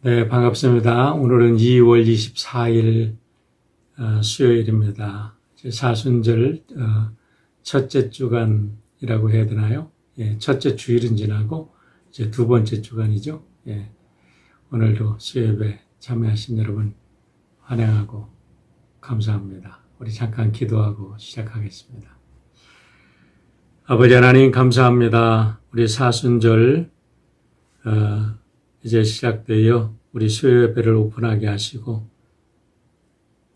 네, 반갑습니다. 오늘은 2월 24일 수요일입니다. 사순절 첫째 주간이라고 해야 되나요? 예, 첫째 주일은 지나고 이제 두 번째 주간이죠. 예, 오늘도 수요예배 참여하신 여러분 환영하고 감사합니다. 우리 잠깐 기도하고 시작하겠습니다. 아버지 하나님 감사합니다. 우리 사순절 이제 시작되어 우리 수요예배를 오픈하게 하시고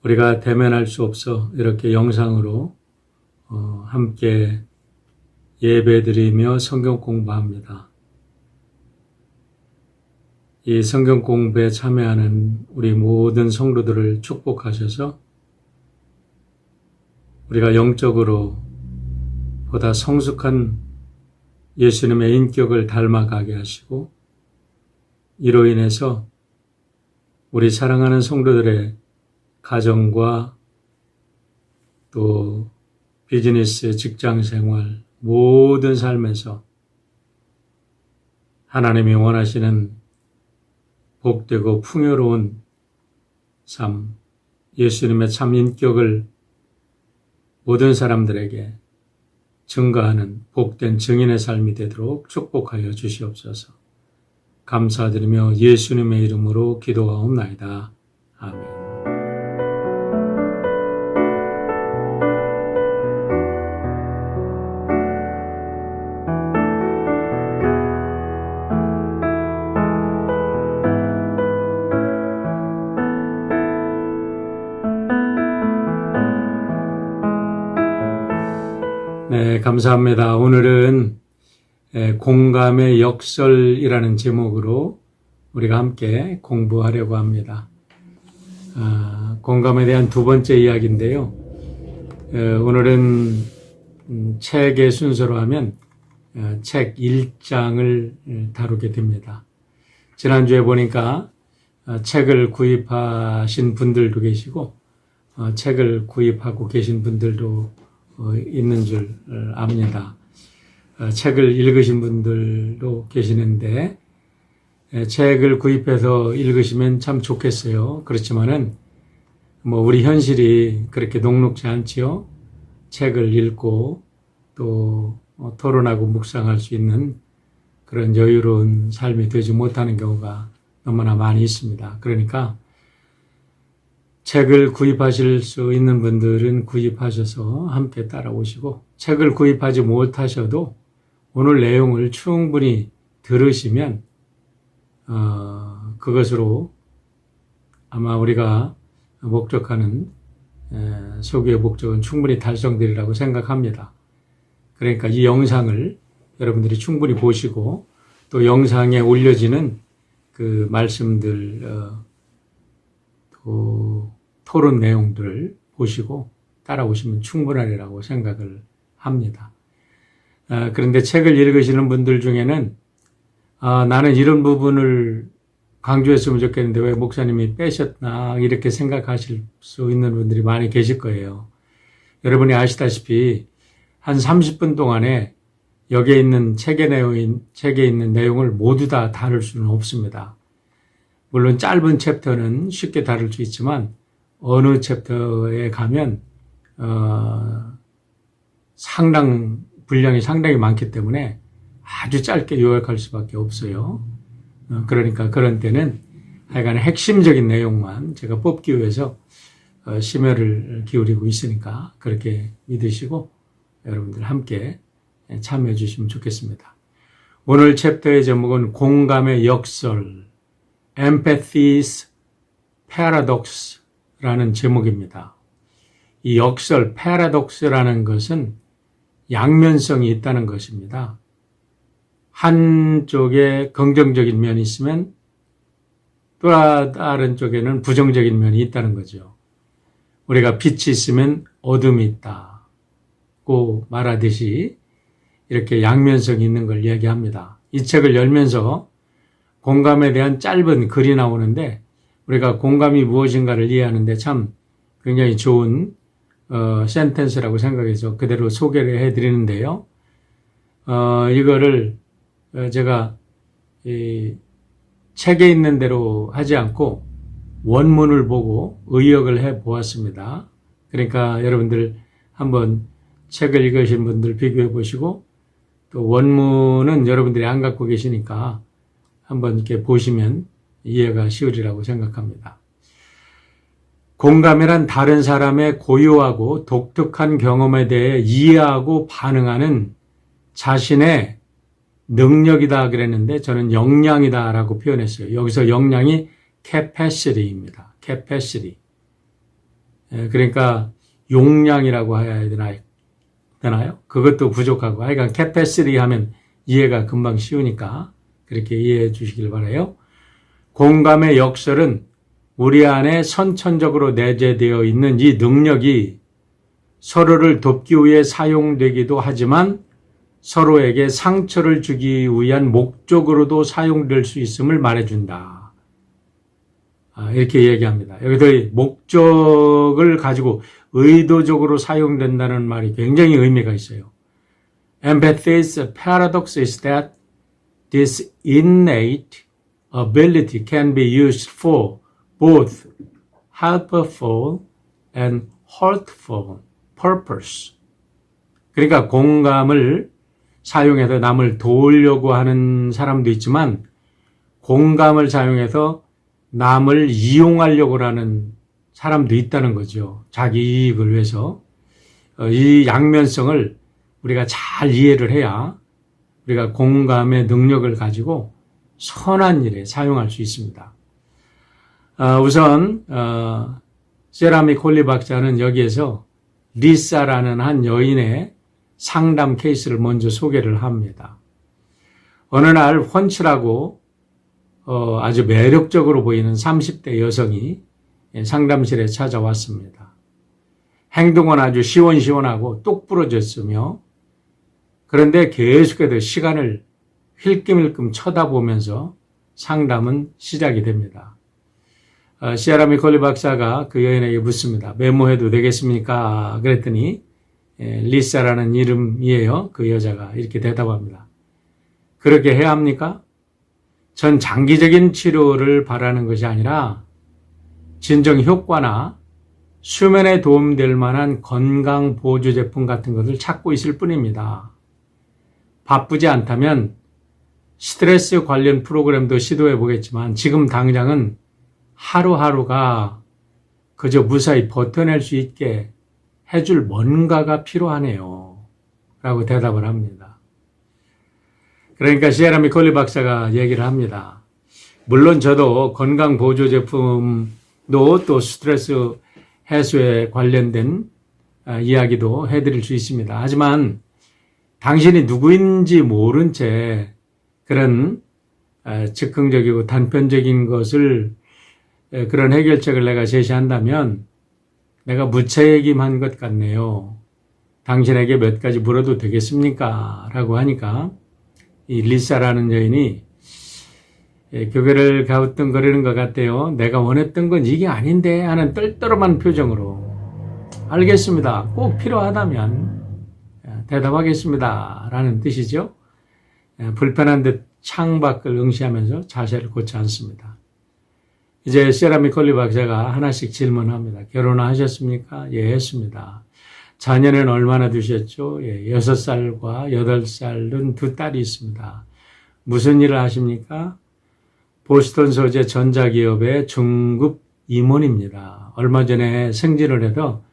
우리가 대면할 수 없어 이렇게 영상으로 함께 예배드리며 성경 공부합니다. 이 성경 공부에 참여하는 우리 모든 성도들을 축복하셔서 우리가 영적으로 보다 성숙한 예수님의 인격을 닮아가게 하시고 이로 인해서 우리 사랑하는 성도들의 가정과 또 비즈니스, 직장생활, 모든 삶에서 하나님이 원하시는 복되고 풍요로운 삶, 예수님의 참 인격을 모든 사람들에게 증거하는 복된 증인의 삶이 되도록 축복하여 주시옵소서. 감사드리며 예수님의 이름으로 기도하옵나이다. 아멘. 네, 감사합니다. 오늘은 공감의 역설이라는 제목으로 우리가 함께 공부하려고 합니다. 공감에 대한 두 번째 이야기인데요. 오늘은 책의 순서로 하면 책 1장을 다루게 됩니다. 지난주에 보니까 책을 구입하신 분들도 계시고 책을 구입하고 계신 분들도 있는 줄 압니다. 책을 읽으신 분들도 계시는데 책을 구입해서 읽으시면 참 좋겠어요. 그렇지만은 우리 현실이 그렇게 녹록지 않지요. 책을 읽고 또 토론하고 묵상할 수 있는 그런 여유로운 삶이 되지 못하는 경우가 너무나 많이 있습니다. 그러니까 책을 구입하실 수 있는 분들은 구입하셔서 함께 따라오시고 책을 구입하지 못하셔도 오늘 내용을 충분히 들으시면 그것으로 아마 우리가 목적하는 소교의 목적은 충분히 달성되리라고 생각합니다. 그러니까 이 영상을 여러분들이 충분히 보시고 또 영상에 올려지는 그 말씀들 또 토론 내용들을 보시고 따라오시면 충분하리라고 생각을 합니다. 그런데 책을 읽으시는 분들 중에는 나는 이런 부분을 강조했으면 좋겠는데 왜 목사님이 빼셨나 이렇게 생각하실 수 있는 분들이 많이 계실 거예요. 여러분이 아시다시피 한 30분 동안에 여기에 있는 책에 있는 내용을 모두 다 다룰 수는 없습니다. 물론 짧은 챕터는 쉽게 다룰 수 있지만 어느 챕터에 가면 분량이 상당히 많기 때문에 아주 짧게 요약할 수밖에 없어요. 그러니까 그런 때는 하여간 핵심적인 내용만 제가 뽑기 위해서 심혈을 기울이고 있으니까 그렇게 믿으시고 여러분들 함께 참여해 주시면 좋겠습니다. 오늘 챕터의 제목은 공감의 역설, Empathy's Paradox라는 제목입니다. 이 역설, paradox라는 것은 양면성이 있다는 것입니다. 한쪽에 긍정적인 면이 있으면 또 다른 쪽에는 부정적인 면이 있다는 거죠. 우리가 빛이 있으면 어둠이 있다고 말하듯이 이렇게 양면성이 있는 걸 이야기합니다. 이 책을 열면서 공감에 대한 짧은 글이 나오는데 우리가 공감이 무엇인가를 이해하는데 참 굉장히 좋은 센텐스라고 생각해서 그대로 소개를 해드리는데요. 이거를 제가 책에 있는 대로 하지 않고 원문을 보고 의역을 해 보았습니다. 그러니까 여러분들 한번 책을 읽으신 분들 비교해 보시고 또 원문은 여러분들이 안 갖고 계시니까 한번 이렇게 보시면 이해가 쉬우리라고 생각합니다. 공감이란 다른 사람의 고유하고 독특한 경험에 대해 이해하고 반응하는 자신의 능력이다 그랬는데 저는 역량이다라고 표현했어요. 여기서 역량이 capacity입니다. capacity. 그러니까 용량이라고 해야 되나요? 그것도 부족하고 하여간 capacity 하면 이해가 금방 쉬우니까 그렇게 이해해 주시길 바라요. 공감의 역설은 우리 안에 선천적으로 내재되어 있는 이 능력이 서로를 돕기 위해 사용되기도 하지만 서로에게 상처를 주기 위한 목적으로도 사용될 수 있음을 말해준다. 이렇게 얘기합니다. 여기서 목적을 가지고 의도적으로 사용된다는 말이 굉장히 의미가 있어요. Empathy's paradox is that this innate ability can be used for both helpful and hurtful purpose. 그러니까 공감을 사용해서 남을 도우려고 하는 사람도 있지만 공감을 사용해서 남을 이용하려고 하는 사람도 있다는 거죠. 자기 이익을 위해서. 이 양면성을 우리가 잘 이해를 해야 우리가 공감의 능력을 가지고 선한 일에 사용할 수 있습니다. 우선 세라미 콜리 박사는 여기에서 리사라는 한 여인의 상담 케이스를 먼저 소개를 합니다. 어느 날 훤칠하고 아주 매력적으로 보이는 30대 여성이 상담실에 찾아왔습니다. 행동은 아주 시원시원하고 똑부러졌으며 그런데 계속해서 시간을 힐끔힐끔 쳐다보면서 상담은 시작이 됩니다. 시아라미 콜리 박사가 그 여인에게 묻습니다. 메모해도 되겠습니까? 그랬더니 리사라는 이름이에요. 그 여자가 이렇게 대답합니다. 그렇게 해야 합니까? 전 장기적인 치료를 바라는 것이 아니라 진정 효과나 수면에 도움될 만한 건강 보조 제품 같은 것을 찾고 있을 뿐입니다. 바쁘지 않다면 스트레스 관련 프로그램도 시도해 보겠지만 지금 당장은 하루하루가 그저 무사히 버텨낼 수 있게 해줄 뭔가가 필요하네요. 라고 대답을 합니다. 그러니까 시아라미 콜리 박사가 얘기를 합니다. 물론 저도 건강 보조 제품도 또 스트레스 해소에 관련된 이야기도 해드릴 수 있습니다. 하지만 당신이 누구인지 모른 채 그런 즉흥적이고 단편적인 것을 그런 해결책을 내가 제시한다면 내가 무책임한 것 같네요. 당신에게 몇 가지 물어도 되겠습니까? 라고 하니까 이 리사라는 여인이 교회를 가우뚱거리는 것 같아요. 내가 원했던 건 이게 아닌데 하는 떨떠름한 표정으로 알겠습니다. 꼭 필요하다면 대답하겠습니다. 라는 뜻이죠. 불편한 듯 창밖을 응시하면서 자세를 고치 않습니다. 이제 세라미 콜리 박사가 하나씩 질문합니다. 결혼하셨습니까? 예, 했습니다. 자녀는 얼마나 두셨죠? 예, 6살과 8살은 2딸이 있습니다. 무슨 일을 하십니까? 보스턴 소재 전자기업의 중급 임원입니다. 얼마 전에 승진을 해서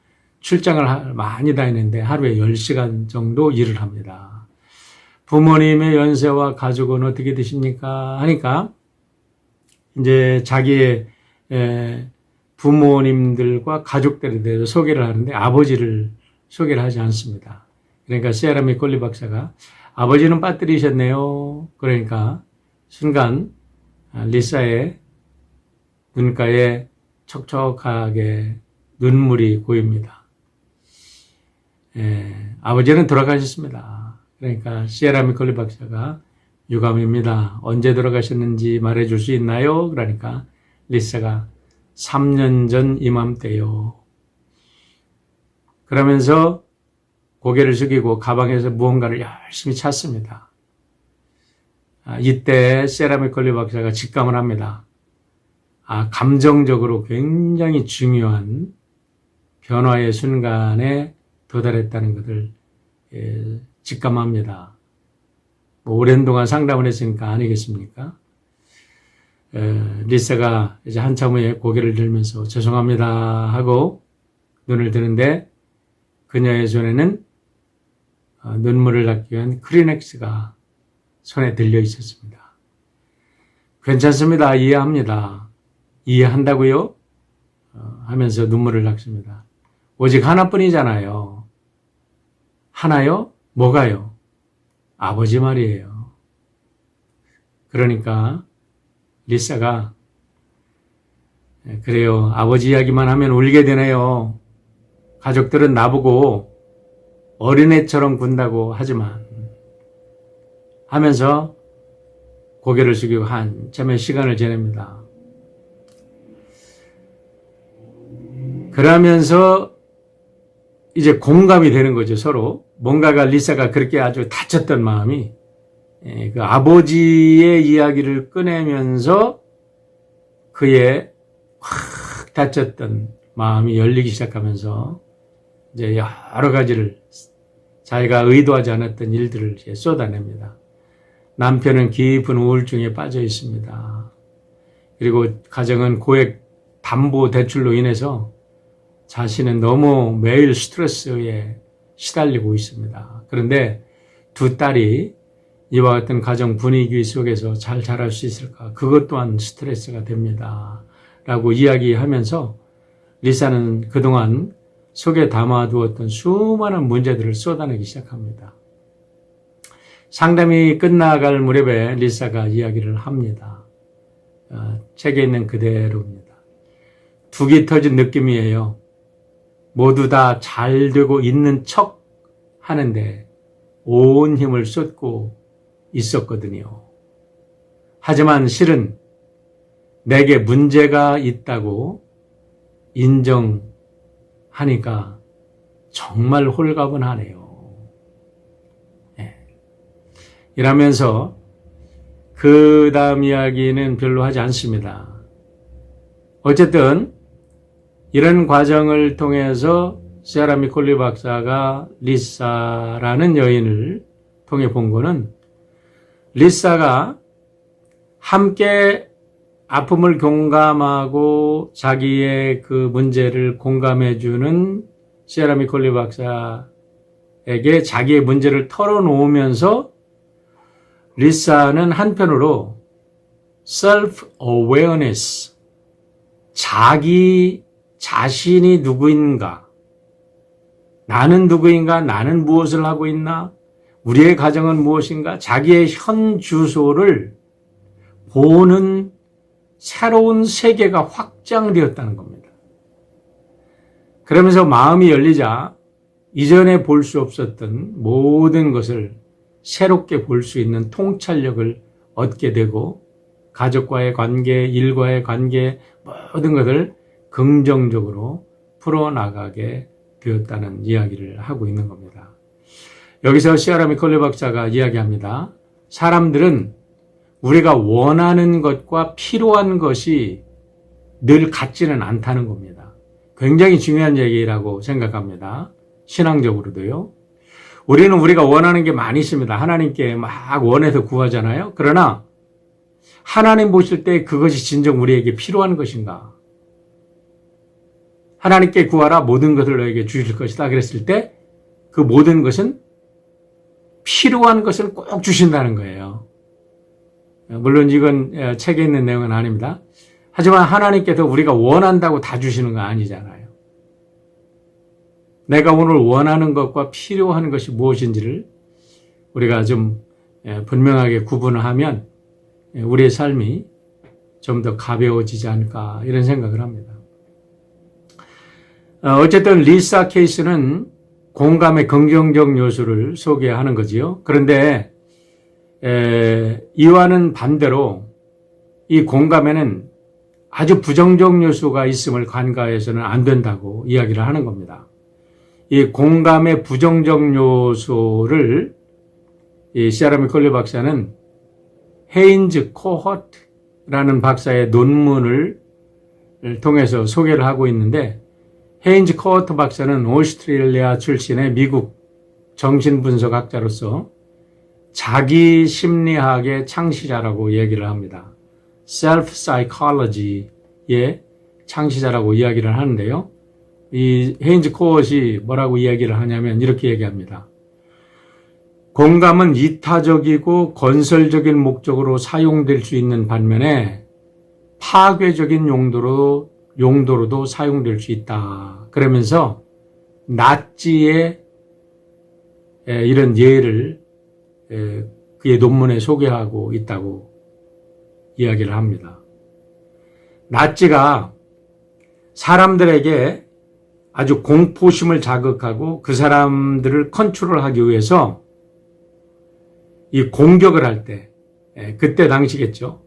출장을 많이 다니는데 하루에 10시간 정도 일을 합니다. 부모님의 연세와 가족은 어떻게 되십니까? 하니까 이제 자기의 부모님들과 가족들에 대해서 소개를 하는데 아버지를 소개를 하지 않습니다. 그러니까 세라미 콜리 박사가 아버지는 빠뜨리셨네요. 그러니까 순간 리사의 눈가에 촉촉하게 눈물이 고입니다. 아버지는 돌아가셨습니다. 그러니까 세라미 콜리 박사가 유감입니다. 언제 돌아가셨는지 말해줄 수 있나요? 그러니까 리사가 3년 전 이맘때요. 그러면서 고개를 숙이고 가방에서 무언가를 열심히 찾습니다. 이때 세라 맥컬리 박사가 직감을 합니다. 감정적으로 굉장히 중요한 변화의 순간에 도달했다는 것을 직감합니다. 오랜 동안 상담을 했으니까 아니겠습니까? 리사가 이제 한참 후에 고개를 들면서 죄송합니다 하고 눈을 드는데 그녀의 손에는 눈물을 닦기 위한 크리넥스가 손에 들려 있었습니다. 괜찮습니다. 이해합니다. 이해한다고요? 하면서 눈물을 닦습니다. 오직 하나뿐이잖아요. 하나요? 뭐가요? 아버지 말이에요. 그러니까 리사가 그래요. 아버지 이야기만 하면 울게 되네요. 가족들은 나보고 어린애처럼 군다고 하지만 하면서 고개를 숙이고 한참의 시간을 지냅니다. 그러면서 이제 공감이 되는 거죠, 서로. 뭔가가 리사가 그렇게 아주 다쳤던 마음이 그 아버지의 이야기를 꺼내면서 그의 확 다쳤던 마음이 열리기 시작하면서 이제 여러 가지를 자기가 의도하지 않았던 일들을 쏟아냅니다. 남편은 깊은 우울증에 빠져 있습니다. 그리고 가정은 고액 담보 대출로 인해서 자신은 너무 매일 스트레스에 시달리고 있습니다. 그런데 두 딸이 이와 같은 가정 분위기 속에서 잘 자랄 수 있을까? 그것 또한 스트레스가 됩니다. 라고 이야기하면서 리사는 그동안 속에 담아두었던 수많은 문제들을 쏟아내기 시작합니다. 상담이 끝나갈 무렵에 리사가 이야기를 합니다. 책에 있는 그대로입니다. 둑이 터진 느낌이에요. 모두 다 잘 되고 있는 척 하는데 온 힘을 쏟고 있었거든요. 하지만 실은 내게 문제가 있다고 인정하니까 정말 홀가분하네요. 이러면서 그 다음 이야기는 별로 하지 않습니다. 어쨌든 이런 과정을 통해서 세라 미콜리 박사가 리사라는 여인을 통해 본 거는 리사가 함께 아픔을 공감하고 자기의 그 문제를 공감해주는 세라 미콜리 박사에게 자기의 문제를 털어놓으면서 리사는 한편으로 self-awareness, 자기 자신이 누구인가, 나는 누구인가, 나는 무엇을 하고 있나, 우리의 가정은 무엇인가, 자기의 현 주소를 보는 새로운 세계가 확장되었다는 겁니다. 그러면서 마음이 열리자 이전에 볼 수 없었던 모든 것을 새롭게 볼 수 있는 통찰력을 얻게 되고 가족과의 관계, 일과의 관계 모든 것을 긍정적으로 풀어나가게 되었다는 이야기를 하고 있는 겁니다. 여기서 세라 미콜리 박사가 이야기합니다. 사람들은 우리가 원하는 것과 필요한 것이 늘 같지는 않다는 겁니다. 굉장히 중요한 얘기라고 생각합니다. 신앙적으로도요. 우리는 우리가 원하는 게 많이 있습니다. 하나님께 막 원해서 구하잖아요. 그러나 하나님 보실 때 그것이 진정 우리에게 필요한 것인가? 하나님께 구하라 모든 것을 너에게 주실 것이다 그랬을 때 그 모든 것은 필요한 것을 꼭 주신다는 거예요. 물론 이건 책에 있는 내용은 아닙니다. 하지만 하나님께서 우리가 원한다고 다 주시는 건 아니잖아요. 내가 오늘 원하는 것과 필요한 것이 무엇인지를 우리가 좀 분명하게 구분을 하면 우리의 삶이 좀 더 가벼워지지 않을까 이런 생각을 합니다. 어쨌든 리사 케이스는 공감의 긍정적 요소를 소개하는 거지요. 그런데 이와는 반대로 이 공감에는 아주 부정적 요소가 있음을 간과해서는 안 된다고 이야기를 하는 겁니다. 이 공감의 부정적 요소를 이 세라 미콜리 박사는 헤인즈 코허트라는 박사의 논문을 통해서 소개를 하고 있는데, 헤인즈 코허트 박사는 오스트레일리아 출신의 미국 정신분석학자로서 자기 심리학의 창시자라고 얘기를 합니다. Self Psychology의 창시자라고 이야기를 하는데요. 이 헤인즈 코허트이 뭐라고 이야기를 하냐면 이렇게 얘기합니다. 공감은 이타적이고 건설적인 목적으로 사용될 수 있는 반면에 파괴적인 용도로도 사용될 수 있다. 그러면서 나치의 이런 예를 그의 논문에 소개하고 있다고 이야기를 합니다. 나치가 사람들에게 아주 공포심을 자극하고 그 사람들을 컨트롤하기 위해서 이 공격을 할 때, 그때 당시겠죠.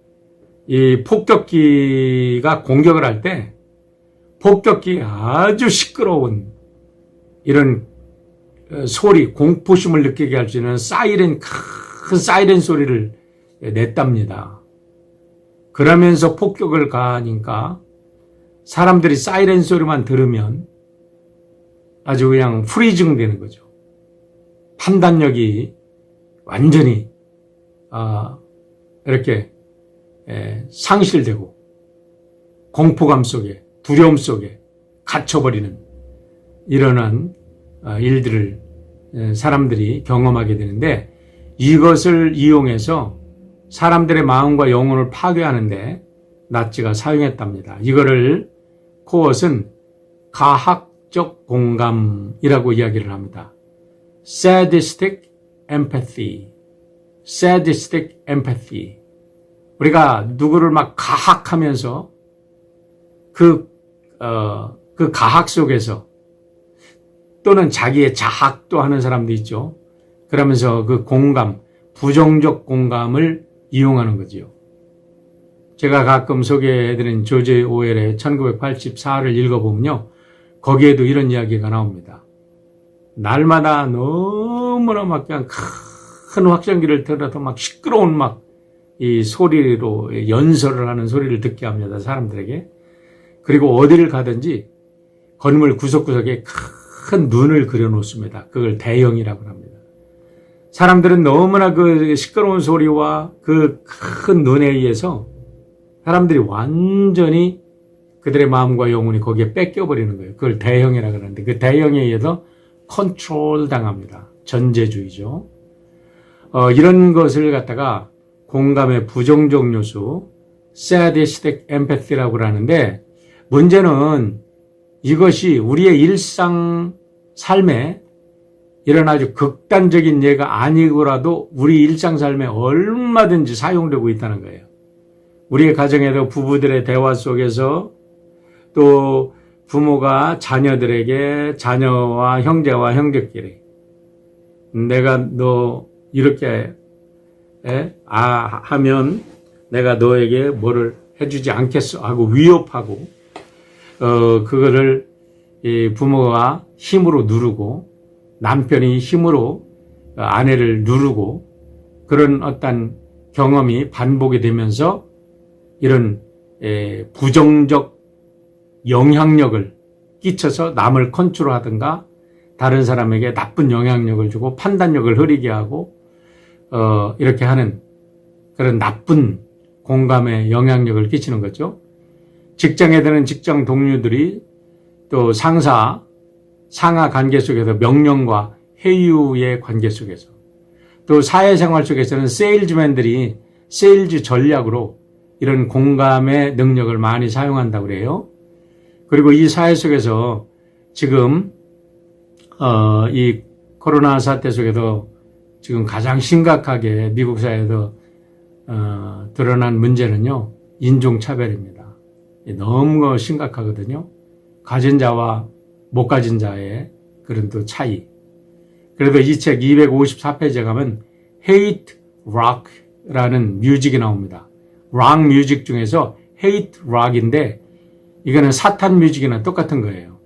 이 폭격기가 공격을 할 때 폭격기 아주 시끄러운 이런 소리, 공포심을 느끼게 할 수 있는 큰 사이렌 소리를 냈답니다. 그러면서 폭격을 가하니까 사람들이 사이렌 소리만 들으면 아주 그냥 프리징 되는 거죠. 판단력이 완전히 이렇게 상실되고 공포감 속에, 두려움 속에 갇혀버리는 이러한 일들을 사람들이 경험하게 되는데, 이것을 이용해서 사람들의 마음과 영혼을 파괴하는데 나치가 사용했답니다. 이거를 코엇은 가학적 공감이라고 이야기를 합니다. sadistic empathy. sadistic empathy. 우리가 누구를 막 가학하면서 그 가학 속에서 또는 자기의 자학도 하는 사람도 있죠. 그러면서 그 공감, 부정적 공감을 이용하는 거지요. 제가 가끔 소개해드린 조지 오웰의 1984를 읽어보면요. 거기에도 이런 이야기가 나옵니다. 날마다 너무나 막 그냥 큰 확성기를 틀어도 막 시끄러운 막 이 소리로 연설을 하는 소리를 듣게 합니다. 사람들에게. 그리고 어디를 가든지 건물 구석구석에 큰 눈을 그려놓습니다. 그걸 대형이라고 합니다. 사람들은 너무나 그 시끄러운 소리와 그 큰 눈에 의해서 사람들이 완전히 그들의 마음과 영혼이 거기에 뺏겨버리는 거예요. 그걸 대형이라고 하는데 그 대형에 의해서 컨트롤 당합니다. 전제주의죠. 이런 것을 갖다가 공감의 부정적 요소, sadistic empathy라고 하는데, 문제는 이것이 우리의 일상 삶에 이런 아주 극단적인 예가 아니고라도 우리 일상 삶에 얼마든지 사용되고 있다는 거예요. 우리의 가정에도 부부들의 대화 속에서 또 부모가 자녀들에게, 자녀와 형제와 형제끼리 내가 너 이렇게 하면 내가 너에게 뭐를 해주지 않겠어 하고 위협하고 그거를 이 부모가 힘으로 누르고 남편이 힘으로 아내를 누르고 그런 어떤 경험이 반복이 되면서 이런 부정적 영향력을 끼쳐서 남을 컨트롤하든가 다른 사람에게 나쁜 영향력을 주고 판단력을 흐리게 하고 이렇게 하는 그런 나쁜 공감의 영향력을 끼치는 거죠. 직장에 드는 직장 동료들이 또 상하 관계 속에서 명령과 회유의 관계 속에서 또 사회생활 속에서는 세일즈맨들이 세일즈 전략으로 이런 공감의 능력을 많이 사용한다고 그래요. 그리고 이 사회 속에서 지금 이 코로나 사태 속에서 지금 가장 심각하게 미국 사회에서 드러난 문제는요, 인종차별입니다. 너무 심각하거든요. 가진 자와 못 가진 자의 그런 또 차이. 그래도 이 책 254페이지에 가면 Hate Rock라는 뮤직이 나옵니다. 락 뮤직 중에서 Hate Rock인데 이거는 사탄 뮤직이나 똑같은 거예요.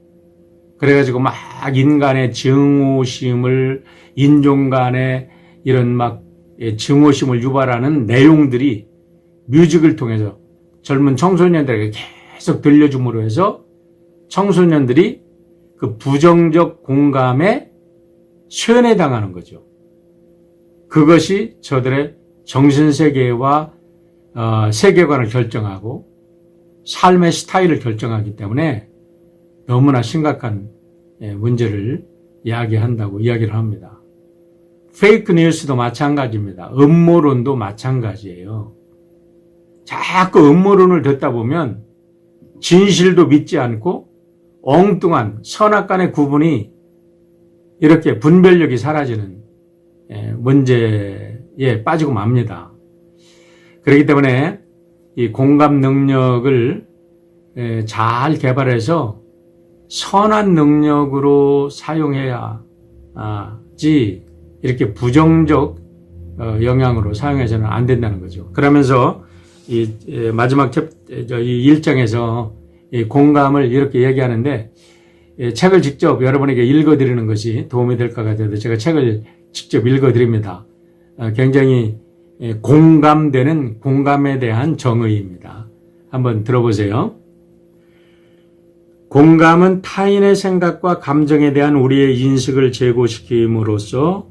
그래가지고 막 인간의 증오심을 인종 간의 이런 막 증오심을 유발하는 내용들이 뮤직을 통해서 젊은 청소년들에게 계속 들려줌으로 해서 청소년들이 그 부정적 공감에 세뇌당하는 거죠. 그것이 저들의 정신세계와 세계관을 결정하고 삶의 스타일을 결정하기 때문에 너무나 심각한 문제를 이야기를 합니다. 페이크 뉴스도 마찬가지입니다. 음모론도 마찬가지예요. 자꾸 음모론을 듣다 보면 진실도 믿지 않고 엉뚱한 선악간의 구분이 이렇게 분별력이 사라지는 문제에 빠지고 맙니다. 그렇기 때문에 이 공감 능력을 잘 개발해서 선한 능력으로 사용해야지 이렇게 부정적 영향으로 사용해서는 안 된다는 거죠. 그러면서 이 마지막 이 1장에서 이 공감을 이렇게 얘기하는데 책을 직접 여러분에게 읽어드리는 것이 도움이 될 것 같아서 제가 책을 직접 읽어드립니다. 굉장히 공감되는 공감에 대한 정의입니다. 한번 들어보세요. 공감은 타인의 생각과 감정에 대한 우리의 인식을 제고시킴으로써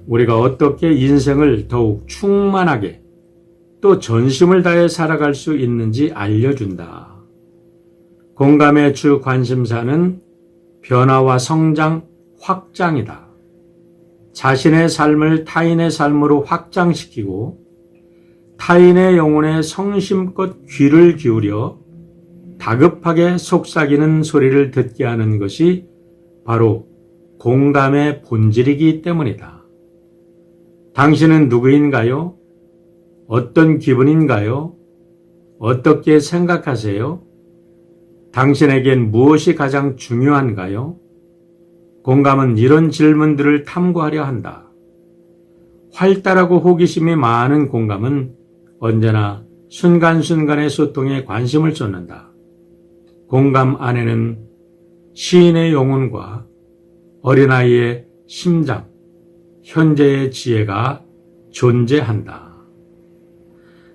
우리가 어떻게 인생을 더욱 충만하게 또 전심을 다해 살아갈 수 있는지 알려준다. 공감의 주 관심사는 변화와 성장, 확장이다. 자신의 삶을 타인의 삶으로 확장시키고 타인의 영혼에 성심껏 귀를 기울여 다급하게 속삭이는 소리를 듣게 하는 것이 바로 공감의 본질이기 때문이다. 당신은 누구인가요? 어떤 기분인가요? 어떻게 생각하세요? 당신에겐 무엇이 가장 중요한가요? 공감은 이런 질문들을 탐구하려 한다. 활달하고 호기심이 많은 공감은 언제나 순간순간의 소통에 관심을 쏟는다. 공감 안에는 시인의 영혼과 어린아이의 심장, 현재의 지혜가 존재한다.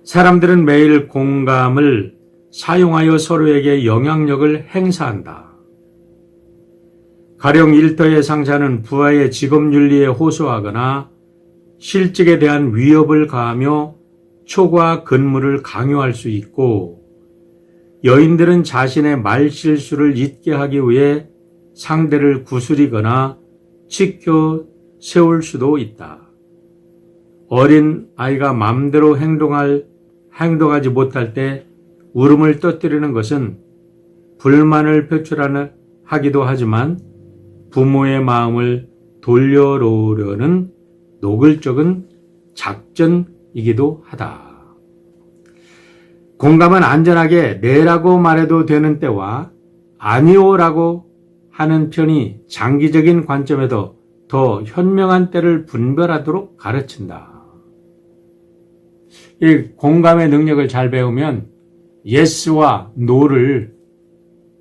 사람들은 매일 공감을 사용하여 서로에게 영향력을 행사한다. 가령 일터의 상사는 부하의 직업윤리에 호소하거나 실직에 대한 위협을 가하며 초과 근무를 강요할 수 있고 여인들은 자신의 말실수를 잊게 하기 위해 상대를 구스리거나 지켜 세울 수도 있다. 어린 아이가 마음대로 행동하지 못할 때 울음을 터뜨리는 것은 불만을 표출하기도 하지만 부모의 마음을 돌려놓으려는 노골적인 작전이기도 하다. 공감은 안전하게 네라고 말해도 되는 때와 아니오라고 하는 편이 장기적인 관점에서 더 현명한 때를 분별하도록 가르친다. 이 공감의 능력을 잘 배우면 예스와 노를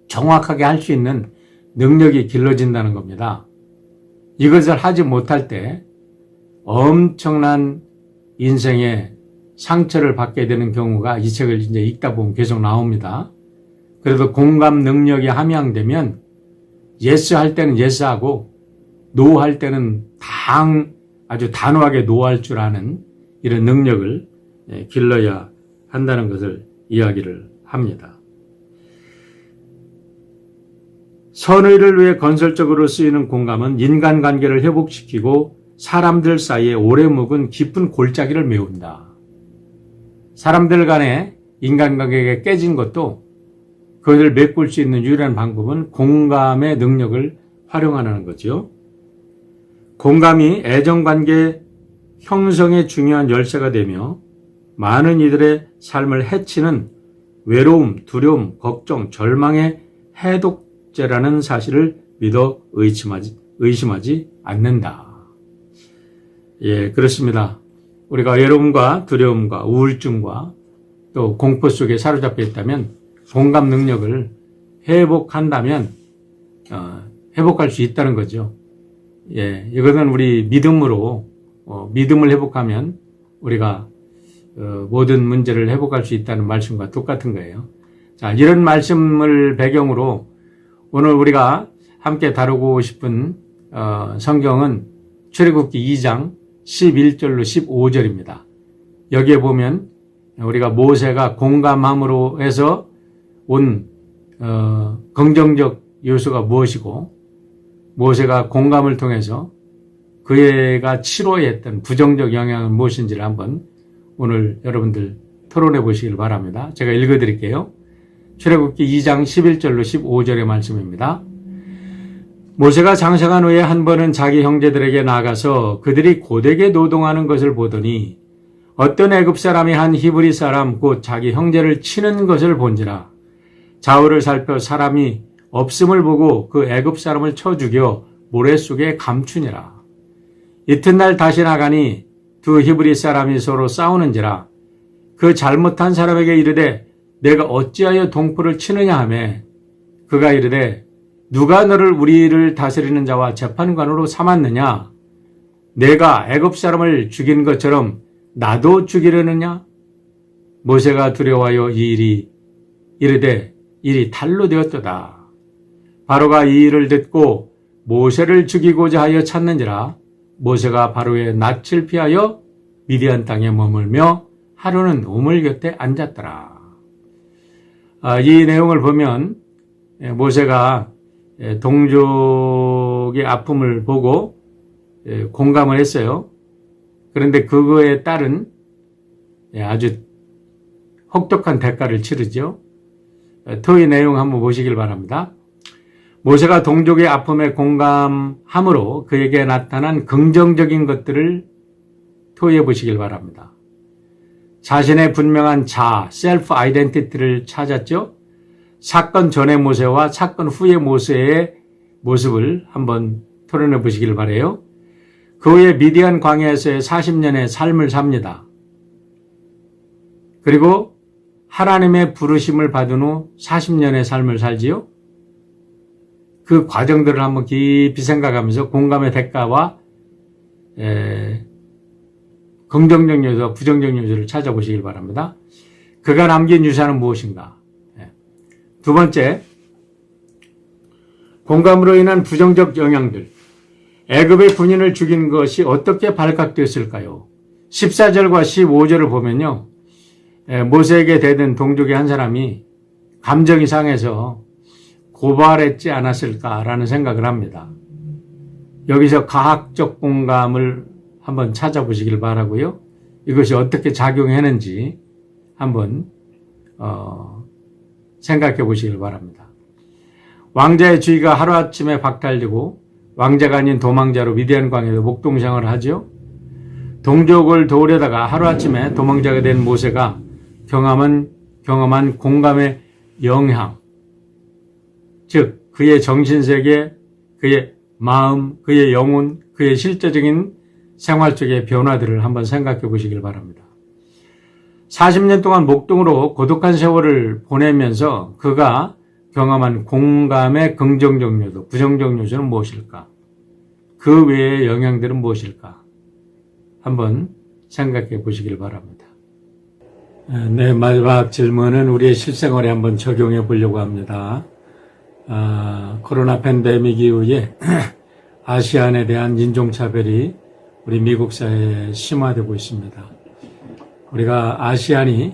정확하게 할 수 있는 능력이 길러진다는 겁니다. 이것을 하지 못할 때 엄청난 인생의 상처를 받게 되는 경우가 이 책을 이제 읽다 보면 계속 나옵니다. 그래도 공감 능력이 함양되면 예스 할 때는 예스하고 노 할 때는 아주 단호하게 노할 줄 아는 이런 능력을 길러야 한다는 것을 이야기를 합니다. 선의를 위해 건설적으로 쓰이는 공감은 인간관계를 회복시키고 사람들 사이에 오래 묵은 깊은 골짜기를 메운다. 사람들 간의 인간관계가 깨진 것도 그것을 메꿀 수 있는 유일한 방법은 공감의 능력을 활용하는 거죠. 공감이 애정관계 형성에 중요한 열쇠가 되며 많은 이들의 삶을 해치는 외로움, 두려움, 걱정, 절망의 해독제라는 사실을 믿어 의심하지 않는다. 예, 그렇습니다. 우리가 외로움과 두려움과 우울증과 또 공포 속에 사로잡혀 있다면 공감 능력을 회복한다면 회복할 수 있다는 거죠. 예, 이것은 우리 믿음으로 믿음을 회복하면 우리가 모든 문제를 회복할 수 있다는 말씀과 똑같은 거예요. 자, 이런 말씀을 배경으로 오늘 우리가 함께 다루고 싶은 성경은 출애굽기 2장 11절로 15절입니다. 여기에 보면 우리가 모세가 공감함으로 해서 온 긍정적 요소가 무엇이고 모세가 공감을 통해서 그애가 치료했던 부정적 영향은 무엇인지를 한번 오늘 여러분들 토론해 보시길 바랍니다. 제가 읽어드릴게요. 출애굽기 2장 11절로 15절의 말씀입니다. 모세가 장성한 후에 한 번은 자기 형제들에게 나가서 그들이 고되게 노동하는 것을 보더니 어떤 애굽 사람이 한 히브리 사람 곧 자기 형제를 치는 것을 본지라. 좌우를 살펴 사람이 없음을 보고 그 애굽 사람을 쳐 죽여 모래 속에 감추니라. 이튿날 다시 나가니 두 히브리 사람이 서로 싸우는지라. 그 잘못한 사람에게 이르되 내가 어찌하여 동포를 치느냐 하매 그가 이르되 누가 너를 우리를 다스리는 자와 재판관으로 삼았느냐? 내가 애굽 사람을 죽인 것처럼 나도 죽이려느냐? 모세가 두려워하여 이 일이 이르되 일이 탈로 되었도다. 바로가 이 일을 듣고 모세를 죽이고자 하여 찾는지라. 모세가 바로의 낯을 피하여 미디안 땅에 머물며 하루는 우물 곁에 앉았더라. 이 내용을 보면 모세가 동족의 아픔을 보고 공감을 했어요. 그런데 그거에 따른 아주 혹독한 대가를 치르죠. 토의 내용 한번 보시길 바랍니다. 모세가 동족의 아픔에 공감함으로 그에게 나타난 긍정적인 것들을 토의해 보시길 바랍니다. 자신의 분명한 자, 셀프 아이덴티티를 찾았죠. 사건 전의 모세와 사건 후의 모세의 모습을 한번 토론해 보시길 바라요. 그 후에 미디안 광야에서의 40년의 삶을 삽니다. 그리고 하나님의 부르심을 받은 후 40년의 삶을 살지요. 그 과정들을 한번 깊이 생각하면서 공감의 대가와 긍정적 요소와 부정적 요소를 찾아보시길 바랍니다. 그가 남긴 유산은 무엇인가? 두 번째, 공감으로 인한 부정적 영향들. 애굽의 군인을 죽인 것이 어떻게 발각됐을까요? 14절과 15절을 보면요. 모세에게 대든 동족의 한 사람이 감정이 상해서 고발했지 않았을까라는 생각을 합니다. 여기서 가학적 공감을 한번 찾아보시길 바라고요. 이것이 어떻게 작용했는지 한번 생각해 보시길 바랍니다. 왕자의 주의가 하루아침에 박탈되고 왕자가 아닌 도망자로 미디안 광야에서 목동생활을 하죠. 동족을 도우려다가 하루아침에 도망자가 된 모세가 경험한 공감의 영향, 즉 그의 정신세계, 그의 마음, 그의 영혼, 그의 실제적인 생활 속의 변화들을 한번 생각해 보시길 바랍니다. 40년 동안 목동으로 고독한 세월을 보내면서 그가 경험한 공감의 긍정적 요소, 부정적 요소는 무엇일까? 그 외의 영향들은 무엇일까? 한번 생각해 보시길 바랍니다. 네, 마지막 질문은 우리의 실생활에 한번 적용해 보려고 합니다. 코로나 팬데믹 이후에 아시안에 대한 인종차별이 우리 미국 사회에 심화되고 있습니다. 우리가 아시안이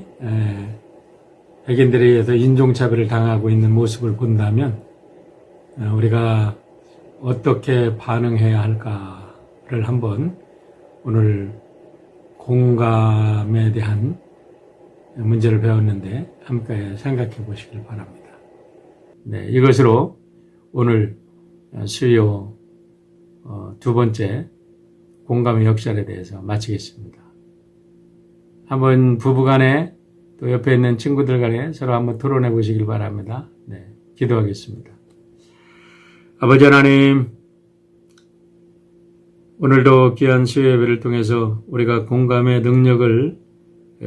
백인들에 의해서 인종차별을 당하고 있는 모습을 본다면 우리가 어떻게 반응해야 할까를 한번 오늘 공감에 대한 문제를 배웠는데 함께 생각해 보시길 바랍니다. 네, 이것으로 오늘 수요 두 번째 공감의 역설에 대해서 마치겠습니다. 한번 부부간에 또 옆에 있는 친구들 간에 서로 한번 토론해 보시길 바랍니다. 네, 기도하겠습니다. 아버지 하나님, 오늘도 귀한 수요 예배를 통해서 우리가 공감의 능력을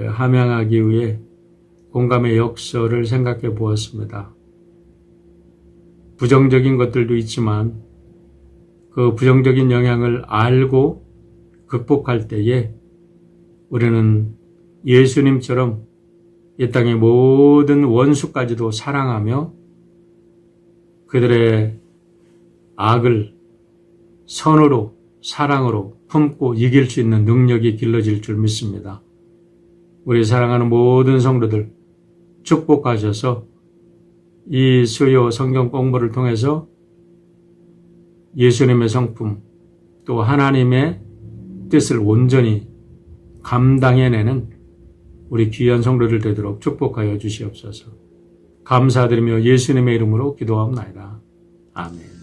함양하기 위해 공감의 역설을 생각해 보았습니다. 부정적인 것들도 있지만 그 부정적인 영향을 알고 극복할 때에 우리는 예수님처럼 이 땅의 모든 원수까지도 사랑하며 그들의 악을 선으로 사랑으로 품고 이길 수 있는 능력이 길러질 줄 믿습니다. 우리 사랑하는 모든 성도들 축복하셔서 이 수요 성경 공부를 통해서 예수님의 성품 또 하나님의 뜻을 온전히 감당해내는 우리 귀한 성도들 되도록 축복하여 주시옵소서. 감사드리며 예수님의 이름으로 기도합니다. 아멘.